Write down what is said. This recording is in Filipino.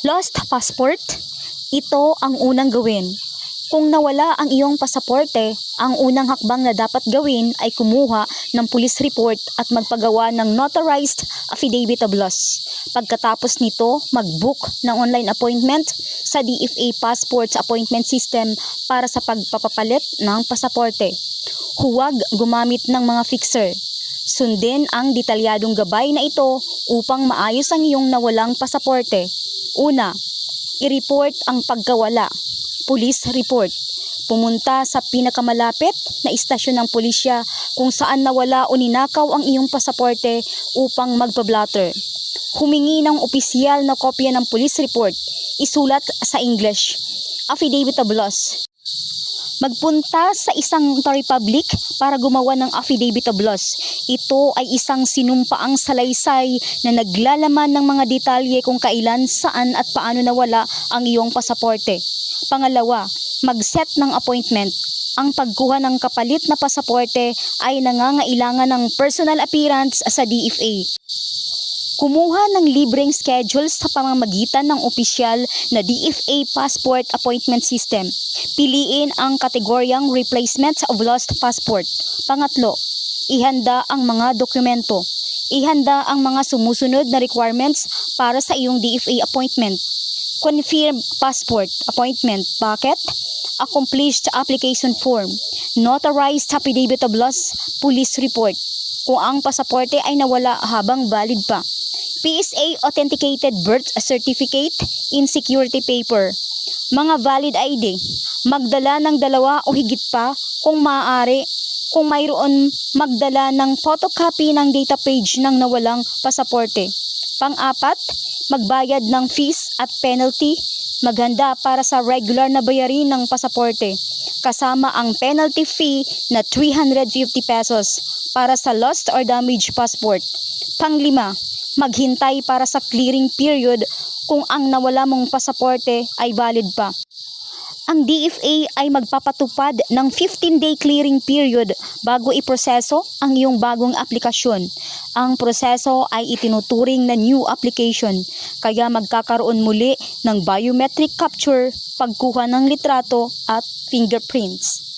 Lost passport? Ito ang unang gawin. Kung nawala ang iyong pasaporte, ang unang hakbang na dapat gawin ay kumuha ng police report at magpagawa ng notarized affidavit of loss. Pagkatapos nito, mag-book ng online appointment sa DFA Passports Appointment System para sa pagpapapalit ng pasaporte. Huwag gumamit ng mga fixer. Sundin ang detalyadong gabay na ito upang maayos ang iyong nawalang pasaporte. Una, i-report ang pagkawala. Police report. Pumunta sa pinakamalapit na istasyon ng pulisya kung saan nawala o ninakaw ang iyong pasaporte upang magpa-blotter. Humingi ng opisyal na kopya ng police report. Isulat sa English. Affidavit of loss. Magpunta sa isang notary public para gumawa ng affidavit of loss. Ito ay isang sinumpaang salaysay na naglalaman ng mga detalye kung kailan, saan at paano nawala ang iyong pasaporte. Pangalawa, mag-set ng appointment. Ang pagkuha ng kapalit na pasaporte ay nangangailangan ng personal appearance sa DFA. Kumuha ng libreng schedule sa pamamagitan ng opisyal na DFA Passport Appointment System. Piliin ang kategoryang Replacement of Lost Passport. Pangatlo, ihanda ang mga dokumento. Ihanda ang mga sumusunod na requirements para sa iyong DFA appointment. Confirm passport appointment packet, accomplished application form, notarized affidavit of loss, police report. Kung ang pasaporte ay nawala habang valid pa. PSA authenticated birth certificate in security paper. Mga valid ID, magdala ng 2 o higit pa kung maaari. Kung mayroon, magdala ng photocopy ng data page ng nawalang pasaporte. Pang-apat, magbayad ng fees at penalty. Maghanda para sa regular na bayarin ng pasaporte. Kasama ang penalty fee na 350 pesos para sa lost or damaged passport. Pang-5, maghintay para sa clearing period kung ang nawala mong pasaporte ay valid pa. Ang DFA ay magpapatupad ng 15-day clearing period bago iproseso ang iyong bagong aplikasyon. Ang proseso ay itinuturing na new application, kaya magkakaroon muli ng biometric capture, pagkuha ng litrato at fingerprints.